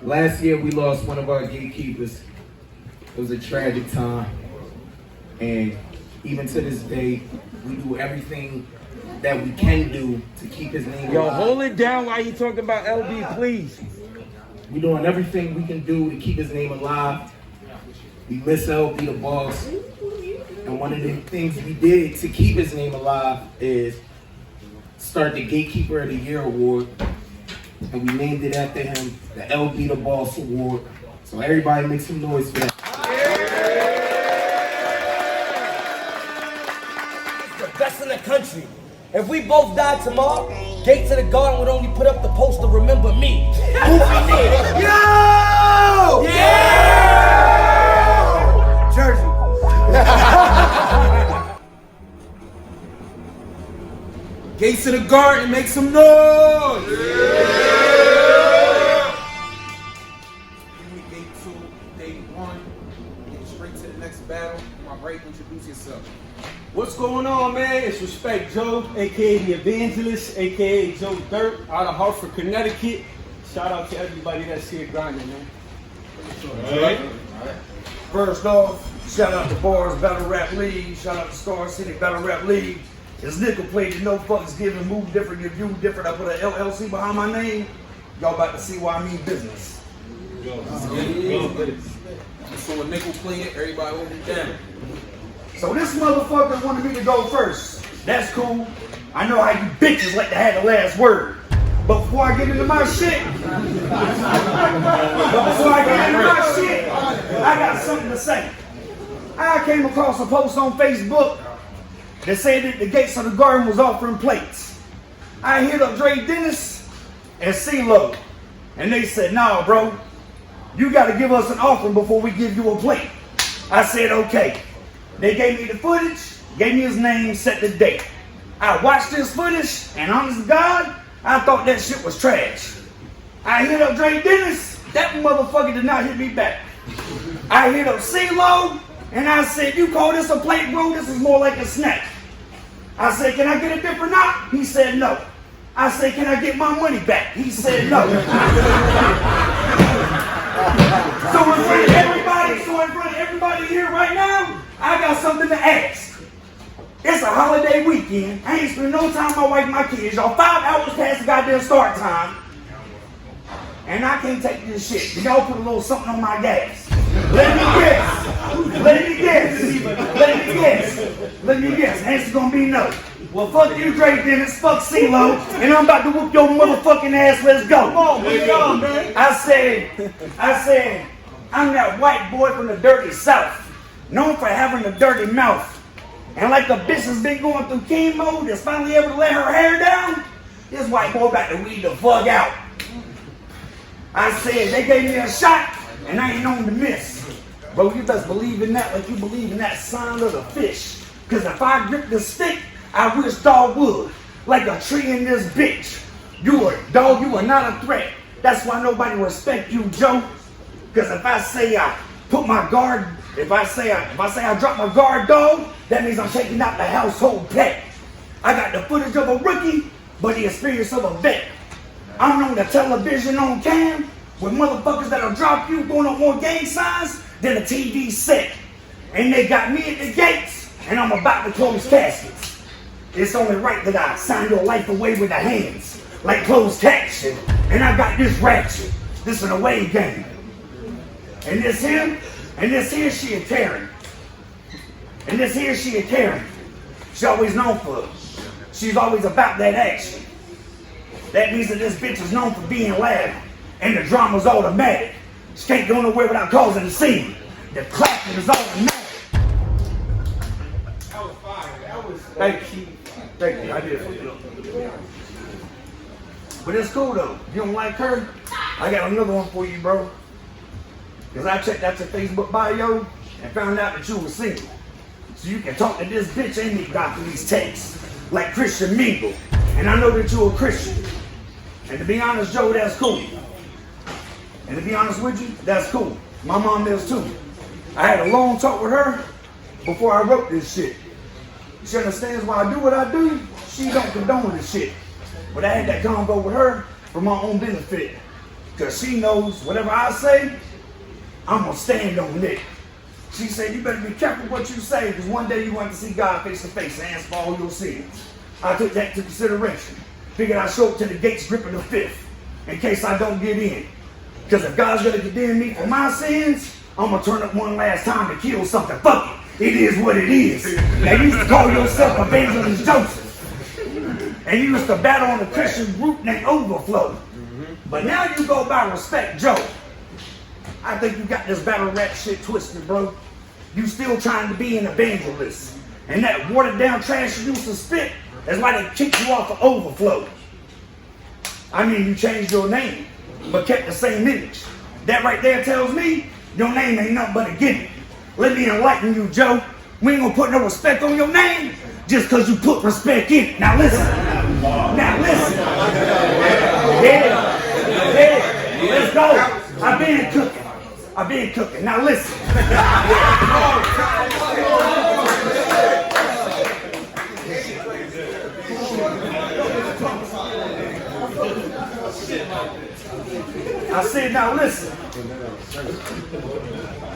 Last year we lost one of our gatekeepers. It was a tragic time. And even to this day, we do everything that we can do to keep his name alive. Yo, hold it down while you talk about LB, please. We're doing everything we can do to keep his name alive. We miss LB the boss. And one of the things we did to keep his name alive is start the Gatekeeper of the Year Award. And we named it after him, the LB the Boss Award. So everybody make some noise for that. The best in the country. If we both died tomorrow, Gates of the Garden would only put up the poster, remember me. Goofy nigga. Yo! Yeah! Jersey. Gates of the Garden, make some noise! Give me day 2, day 1. Get straight to the next battle. My break, introduce yourself. What's going on, man? It's Respek Joe, aka the Evangelist, aka Joe Dirt, out of Hartford, Connecticut. Shout out to everybody that's here grinding, man. First off, shout out to Bars Battle Rap League. Shout out to Star City Battle Rap League. This nigga played the no fucks given, move different, give you different. I put an LLC behind my name. Y'all about to see why I mean business. So when nickel played it, everybody hold it down. So this motherfucker wanted me to go first. That's cool. I know how you bitches like to have the last word. But before I get into my shit, I got something to say. I came across a post on Facebook that said that the Gates of the Garden was offering plates. I hit up Dre Dennis and CeeLo, and they said, "Nah, bro, you got to give us an offering before we give you a plate." I said, "Okay." They gave me the footage, gave me his name, set the date. I watched this footage, and honest to God, I thought that shit was trash. I hit up Dre Dennis, that motherfucker did not hit me back. I hit up CeeLo, and I said, "You call this a plate, bro? This is more like a snack." I said, "Can I get a different knot?" He said, "No." I said, "Can I get my money back?" He said, "No." So in front of everybody here right now, I got something to ask. It's a holiday weekend. I ain't spending no time with my wife and my kids. Y'all 5 hours past the goddamn start time. And I can't take this shit. Y'all put a little something on my gas. Let me guess. Answer's gonna be no. Well, fuck you, Dre Dennis. Fuck CeeLo. And I'm about to whoop your motherfucking ass. Let's go. Come on, man. I said, I'm that white boy from the dirty South, known for having a dirty mouth. And like a bitch has been going through chemo that's finally able to let her hair down, this white boy about to weed the fuck out. I said, they gave me a shot, and I ain't known to miss. Bro, you best believe in that like you believe in that sign of the fish. Because if I grip the stick, I wish dog would. Like a tree in this bitch. You a dog, you are not a threat. That's why nobody respect you, Joe. Because if I say I put my guard, if I say I drop my guard dog, that means I'm taking out the household pet. I got the footage of a rookie, but the experience of a vet. I'm on the television on cam with motherfuckers that'll drop you going on more gang signs than a TV set. And they got me at the gates, and I'm about to close caskets. It's only right that I sign your life away with the hands, like closed caption. And I got this ratchet. This is an away game. And this here, she a Karen. And this here, she a Karen. She's always known for it. She's always about that action. That means that this bitch is known for being loud. And the drama's automatic. She can't go nowhere without causing a scene. The clapping is automatic. That was fire. That was. Thank you. I did it. But it's cool though. You don't like her? I got another one for you, bro. Because I checked out your Facebook bio and found out that you were single. So you can talk to this bitch and me about these texts. Like Christian Mingle. And I know that you're a Christian. And to be honest, Joe, that's cool. And to be honest with you, that's cool. My mom is too. I had a long talk with her before I wrote this shit. She understands why I do what I do. She don't condone this shit. But I had that convo with her for my own benefit. Because she knows whatever I say, I'm going to stand on it. She said, you better be careful what you say, because one day you're going to see God face to face and answer for all your sins. I took that into consideration. Figured I'd show up to the gates gripping the fifth, in case I don't get in. Because if God's going to condemn me for my sins, I'm going to turn up one last time to kill something. Fuck it. It is what it is. Now, you used to call yourself Evangelist Joseph. And you used to battle on a Christian group named Overflow. But now you go by Respek Joe. I think you got this battle rap shit twisted, bro. You still trying to be an evangelist. And that watered down trash you used to spit is why they kicked you off of Overflow. I mean, you changed your name, but kept the same image. That right there tells me your name ain't nothing but a gimmick. Let me enlighten you, Joe. We ain't gonna put no respect on your name just because you put respect in it. Now listen. Now listen. Yeah, let's go. I've been cooking. Now listen. I said, now listen.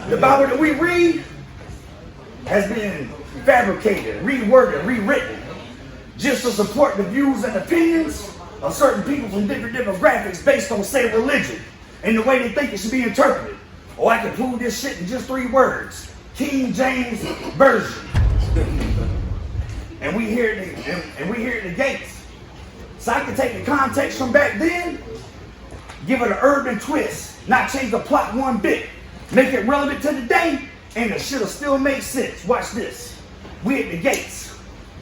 The Bible that we read has been fabricated, reworded, rewritten, just to support the views and opinions of certain people from different demographics based on, say, religion and the way they think it should be interpreted. Or I can prove this shit in just 3 words: King James Version. And we hear it in the gates. So I can take the context from back then, give it an urban twist, not change the plot one bit, make it relevant to today, and the shit'll still make sense. Watch this. We at the gates.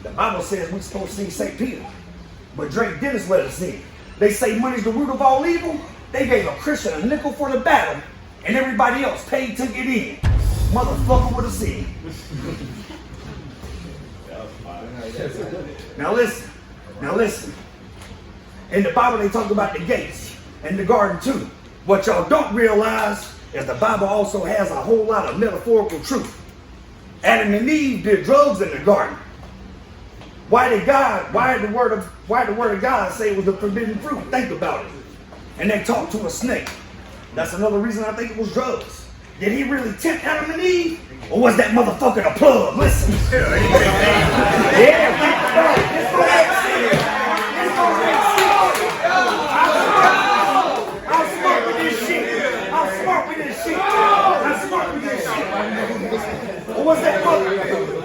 The Bible says we're supposed to see St. Peter, but Drake Dennis let us in. They say money's the root of all evil. They gave a Christian a nickel for the battle, and everybody else paid to get in. Motherfucker would have seen. Now listen. In the Bible they talk about the gates and the garden too. What y'all don't realize is the Bible also has a whole lot of metaphorical truth. Adam and Eve did drugs in the garden. Why did the word of God say it was a forbidden fruit? Think about it. And they talked to a snake. That's another reason I think it was drugs. Did he really tempt Adam and Eve? Or was that motherfucker the plug? Listen. Yeah, think about it. It's gonna make sense. It's gonna make sense. I'm smart with this shit. I'm smart with this shit. Or was that motherfucker?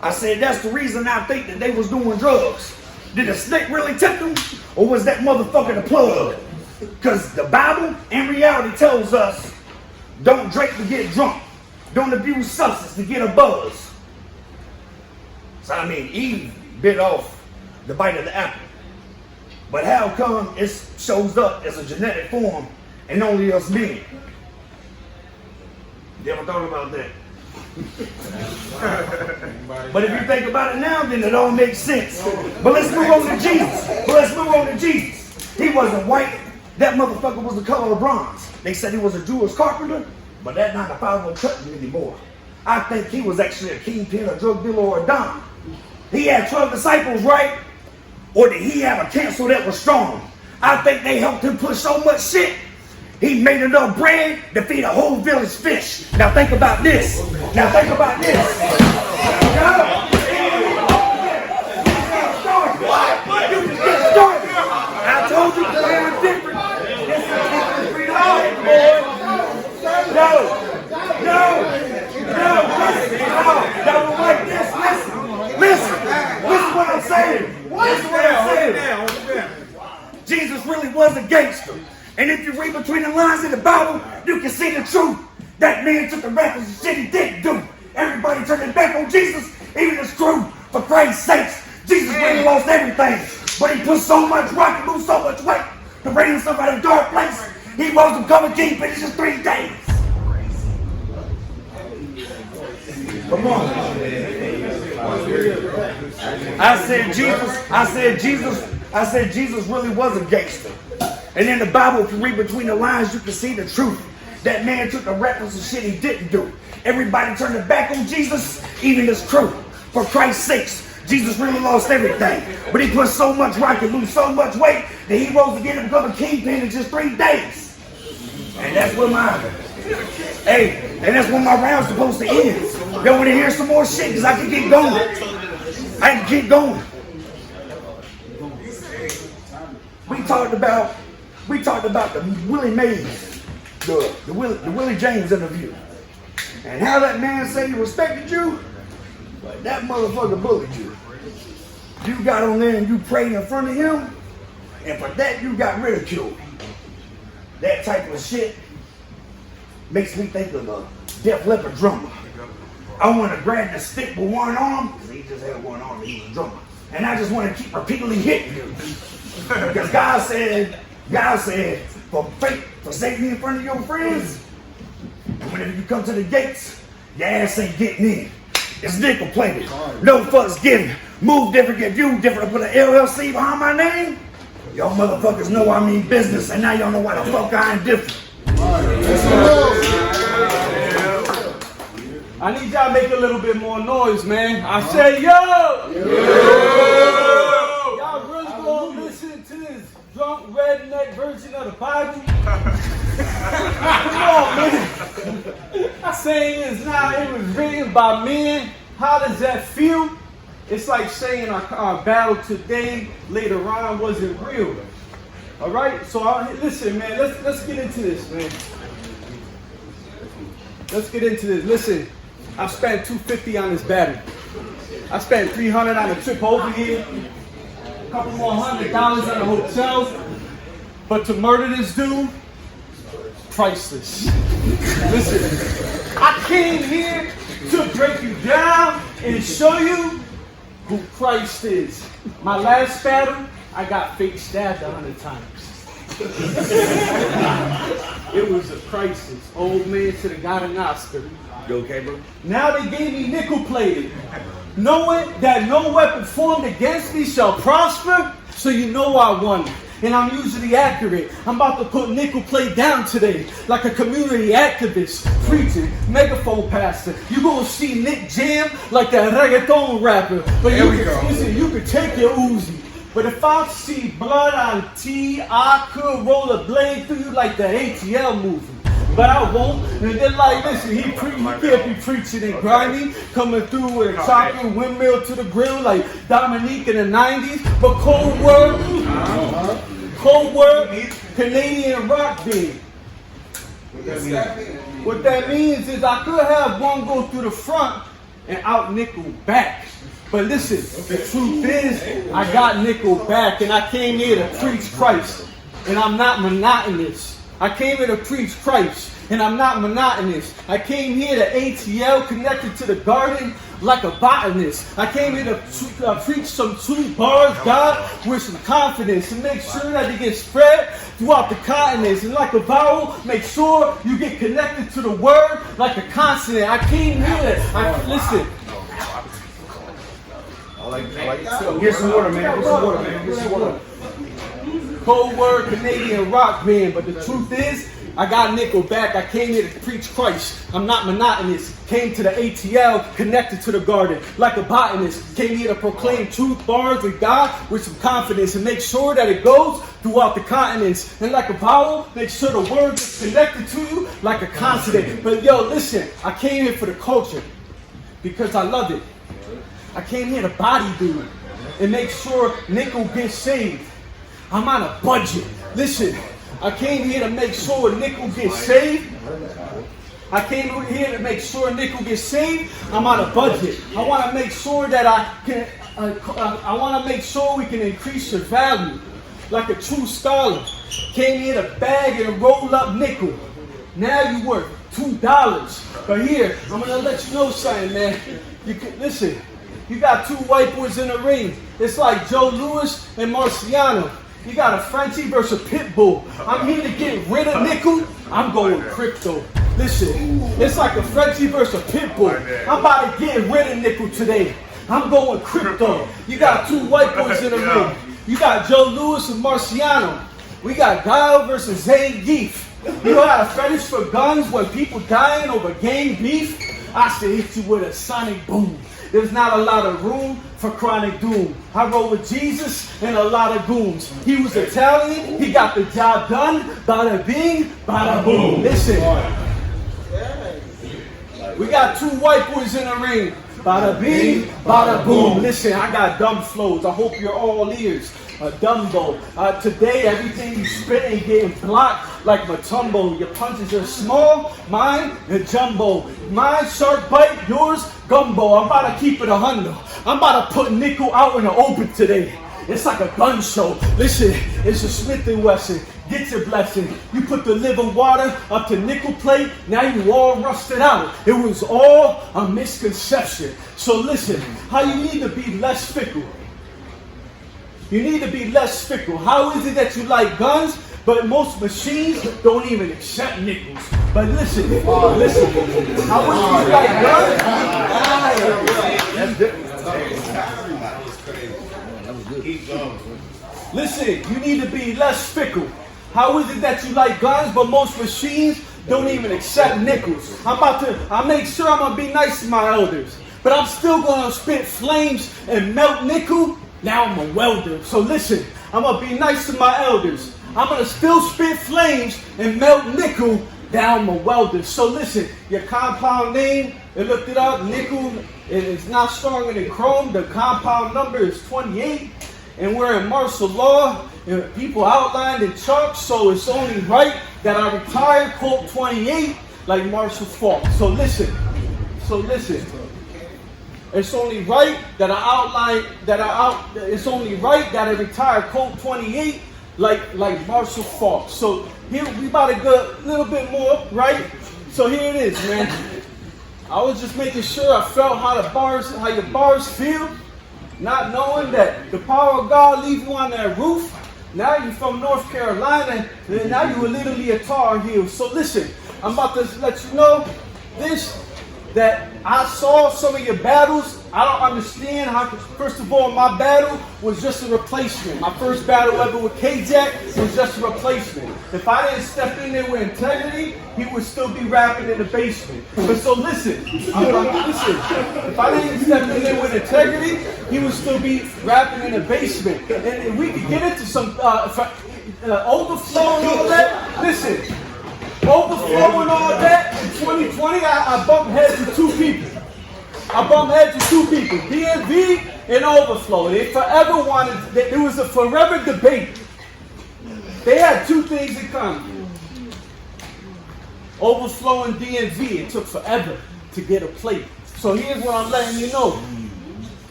I said that's the reason I think that they was doing drugs. Did the snake really tempt them, or was that motherfucker the plug? Because the Bible in reality tells us, don't drink to get drunk, don't abuse substance to get a buzz. So I mean, Eve bit off the bite of the apple. But how come it shows up as a genetic form and only us men? You ever thought about that? But if you think about it now, then it all makes sense. But let's move on to Jesus. He wasn't white. That motherfucker was the color of bronze. They said he was a Jewish carpenter, but that 9 to 5 won't cut him anymore. I think he was actually a kingpin, a drug dealer, or a don. He had 12 disciples, right? Or did he have a council that was strong? I think they helped him push so much shit, he made enough bread to feed a whole village fish. Now think about this. I told you the way I'm different. This is different freedom, boy. Don't like this. Listen what I'm saying. Jesus really was a gangster. And if you read between the lines in the Bible, you can see the truth. That man took the records and shit he didn't do. Everybody turning back on Jesus, even his crew. For Christ's sakes, Jesus really lost everything. But he put so much rock and moved so much weight to bring himself out of a dark place. He rose to become a king in just 3 days. Come on. I said Jesus really was a gangster. And in the Bible, if you read between the lines, you can see the truth. That man took the reckless and shit he didn't do. Everybody turned their back on Jesus, even his crew. For Christ's sakes, Jesus really lost everything. But he put so much rock and lose so much weight that he rose again and become a kingpin in just 3 days. And that's where and that's when my round's supposed to end. Y'all want to hear some more shit? Because I can keep going. I can keep going. We talked about the Willie Mays, the Willie James interview. And how that man said he respected you, but that motherfucker bullied you. You got on there and you prayed in front of him, and for that you got ridiculed. That type of shit makes me think of a Def Leppard drummer. I want to grab the stick with one arm, because he just had one arm and he was a drummer. And I just want to keep repeatedly hitting you. Because God said, forsake me in front of your friends. And whenever you come to the gates, your ass ain't getting in. It's nickel plated. No fucks given. Move different, get you different. I put an LLC behind my name. Y'all motherfuckers know I mean business, and now y'all know why the fuck I ain't different. I need y'all to make a little bit more noise, man. I say, yo! Y'all really gonna listen to this drunk redneck version of the Bible? Come on, man. Saying it's not, it was written by men. How does that feel? It's like saying our battle today, later on, wasn't real. All right? So listen, man, let's get into this, man. Let's get into this. Listen, I spent $250 on this battle. I spent $300 on a trip over here. A couple more $100 on the hotel. But to murder this dude, priceless. Listen, I came here to break you down and show you who Christ is. My last battle, I got fake stabbed 100 times. It was a crisis. Old man should have got an Oscar. You okay, bro? Now they gave me nickel plated. Knowing that no weapon formed against me shall prosper, so you know I won. And I'm usually accurate. I'm about to put nickel plate down today, like a community activist, preaching, megaphone pastor. You gonna see Nick Jam like that reggaeton rapper. But you can take your Uzi. But if I see blood on T, I could roll a blade through you like the ATL movie. But I won't. And they're like, listen, he can't be preaching and grinding, coming through with a chocolate windmill to the grill like Dominique in the 90s. But cold word, Canadian rock band. What that means is I could have one go through the front and out nickel back. But listen, the truth is, I got nickel back and I came here to preach Christ. And I'm not monotonous. I came here to preach Christ, and I'm not monotonous. I came here to ATL, connected to the garden like a botanist. I came here to preach some true bars, God, with some confidence, and make sure that it gets spread throughout the continents. And like a vowel, make sure you get connected to the word like a consonant. I came here, listen. Get some water, man. Cold word, Canadian rock band, but the truth is, I got nickel back. I came here to preach Christ. I'm not monotonous. Came to the ATL, connected to the garden, like a botanist. Came here to proclaim truth bars with God with some confidence and make sure that it goes throughout the continents. And like a vowel, make sure the word is connected to you like a consonant. But yo, listen, I came here for the culture because I love it. I came here to body dude and make sure nickel gets saved. I'm on a budget. Listen, I came here to make sure nickel gets saved. I came here to make sure nickel gets saved. I'm on a budget. I want to make sure that I want to make sure we can increase your value. Like a true scholar. Came here to bag and roll up nickel. Now you worth $2. But here, I'm going to let you know something, man. You can, listen, you got two white boys in the ring. It's like Joe Louis and Marciano. You got a Frenchie versus a pit bull. I'm here to get rid of nickel. I'm going crypto. Listen, it's like a Frenchie versus a pit bull. I'm about to get rid of nickel today. I'm going crypto. You got two white boys in the ring. You got Joe Louis and Marciano. We got Guile versus Zangief. You had a fetish for guns when people dying over gang beef? I should hit you with a sonic boom. There's not a lot of room for chronic doom. I roll with Jesus and a lot of goons. He was Italian, he got the job done. Bada bing, bada boom. Listen, we got two white boys in the ring. Bada bing, bada boom. Listen, I got dumb flows. I hope you're all ears. Dumbo. Today, everything you spit ain't getting blocked like Matumbo. Your punches are small, mine are jumbo. Mine sharp bite, yours gumbo. I'm about to keep it 100. I'm about to put nickel out in the open today. It's like a gun show. Listen, it's a Smith & Wesson. Get your blessing. You put the living water up to nickel plate, now you all rusted out. It was all a misconception. So listen, how you need to be less fickle. You need to be less fickle. How is it that you like guns, but most machines don't even accept nickels? But listen, how is it you like guns? Listen, you need to be less fickle. How is it that you like guns, but most machines don't even accept nickels? I make sure I'm gonna be nice to my elders, but I'm still gonna spit flames and melt nickel. Now I'm a welder. So listen, I'm gonna be nice to my elders. I'm gonna still spit flames and melt nickel. Now I'm a welder. So listen, your compound name, I looked it up, nickel, it's not stronger than chrome. The compound number is 28. And we're in martial law, and people outlined in chalk, so it's only right that I retire Colt 28 like Marshall Falk. So listen. It's only right that it's only right that I retire Colt 28 like Marshall Falk. So here we about to go a little bit more, right? So here it is, man. I was just making sure I felt how your bars feel, not knowing that the power of God leaves you on that roof. Now you're from North Carolina, and now you were literally a Tar Heel. So listen, I'm about to let you know this, that I saw some of your battles. I don't understand how, first of all, my battle was just a replacement. My first battle ever with K-Jack was just a replacement. If I didn't step in there with integrity, he would still be rapping in the basement. But so listen, if I didn't step in there with integrity, he would still be rapping in the basement. And we could get into some overflow and all that. Listen, overflow and all that, in 2020, I bumped heads with two people. DMV and Overflow. They forever wanted, there was a forever debate. They had two things in common. Overflow and DMV. It took forever to get a plate. So here's what I'm letting you know.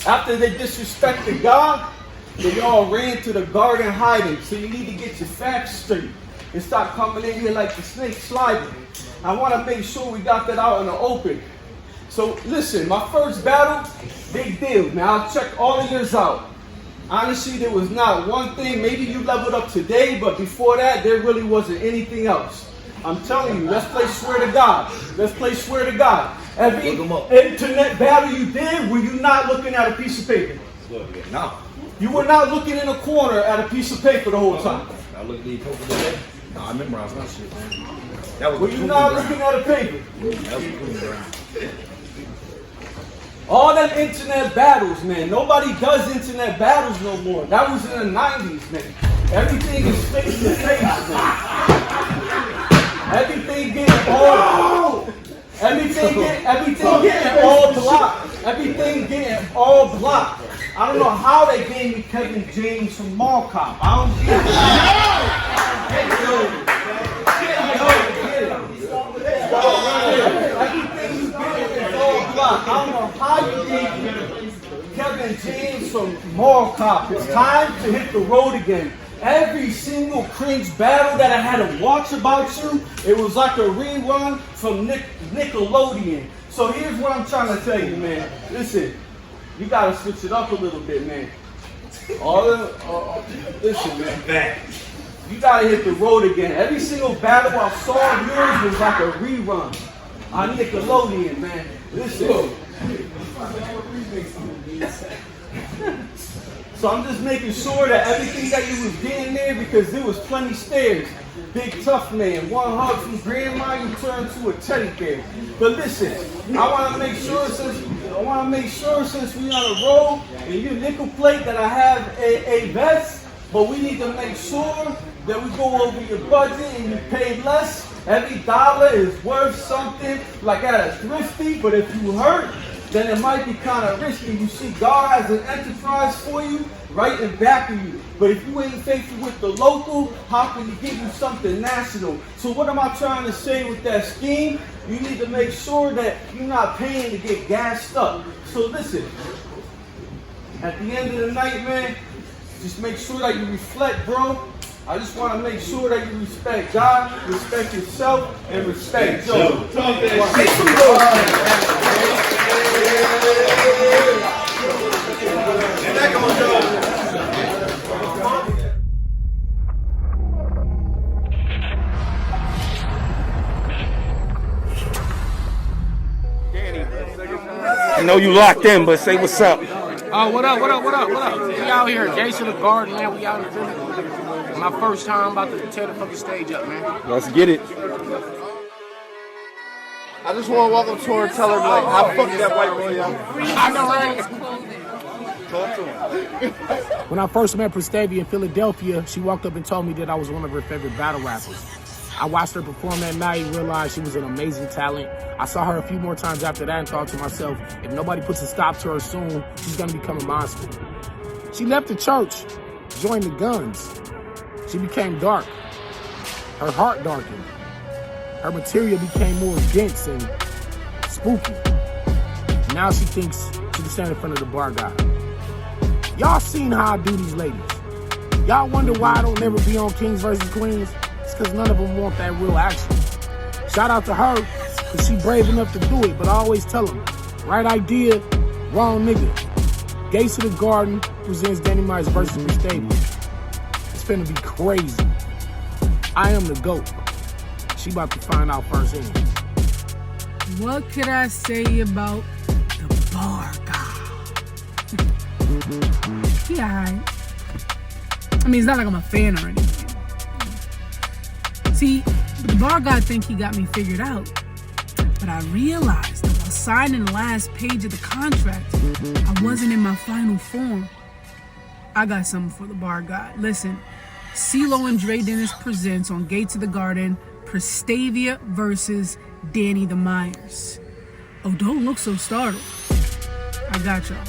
After they disrespected God, they all ran to the garden hiding. So you need to get your facts straight and stop coming in here like the snake sliding. I want to make sure we got that out in the open. So listen, my first battle, big deal. Now I'll check all of yours out. Honestly, there was not one thing. Maybe you leveled up today, but before that, there really wasn't anything else. I'm telling you, let's play swear to God. Every internet battle you did, were you not looking at a piece of paper? No. You were not looking in a corner at a piece of paper the whole time. I looked at the paper today. No, I memorized my shit, man. Were you not looking at a paper? That was proving ground. All them internet battles, man. Nobody does internet battles no more. That was in the 90s, man. Everything is face to face, man. Everything getting all blocked. I don't know how they gave me Kevin James from Mall Cop. I don't get it. Everything you get is all blocked. I don't know how you gave me Kevin James from Mall Cop. It's time to hit the road again. Every single cringe battle that I had to watch about you, it was like a rerun from Nickelodeon. So here's what I'm trying to tell you, man. Listen, you gotta switch it up a little bit, man. Listen, man. You gotta hit the road again. Every single battle I saw of yours was like a rerun on Nickelodeon, man. Listen. So I'm just making sure that everything that you was getting there, because there was plenty stairs. Big tough man, one hug from grandma, you turn to a teddy bear. But listen, I want to make sure since we on a roll and you nickel plate that I have a vest, but we need to make sure that we go over your budget and you pay less. Every dollar is worth something, like at a thrifty, but if you hurt, then it might be kind of risky. You see, God has an enterprise for you right in back of you. But if you ain't faithful with the local, how can he give you something national? So what am I trying to say with that scheme? You need to make sure that you're not paying to get gassed up. So listen, at the end of the night, man, just make sure that you reflect, bro. I just want to make sure that you respect God, respect yourself, and respect Joe. I know you locked in, but say what's up. Oh, what up? We out here, Gates of the Garden, man. We out in Philly. My first time about to tear the fucking stage up, man. Let's get it. I just want to walk up to her and tell her, like, I fucked that white boy up. I know, right? Talk to him. When I first met Prestavia in Philadelphia, she walked up and told me that I was one of her favorite battle rappers. I watched her perform that night and realized she was an amazing talent. I saw her a few more times after that and thought to myself, if nobody puts a stop to her soon, she's gonna become a monster. She left the church, joined the guns. She became dark. Her heart darkened. Her material became more dense and spooky. Now she thinks she can stand in front of the bar guy. Y'all seen how I do these ladies. Y'all wonder why I don't never be on Kings vs. Queens? It's because none of them want that real action. Shout out to her, because she brave enough to do it, but I always tell them, right idea, wrong nigga. Gates of the Garden presents Danny Myers versus Respek. It's finna be crazy. I am the GOAT. She about to find out firsthand. What could I say about the bar guy? He alright. I mean, it's not like I'm a fan or anything. See, the bar guy think he got me figured out. But I realized that while signing the last page of the contract, I wasn't in my final form. I got something for the bar guy. Listen, CeeLo and Dre Dennis presents on Gates of the Garden, Prestavia versus Danny the Myers. Oh, don't look so startled. I got y'all.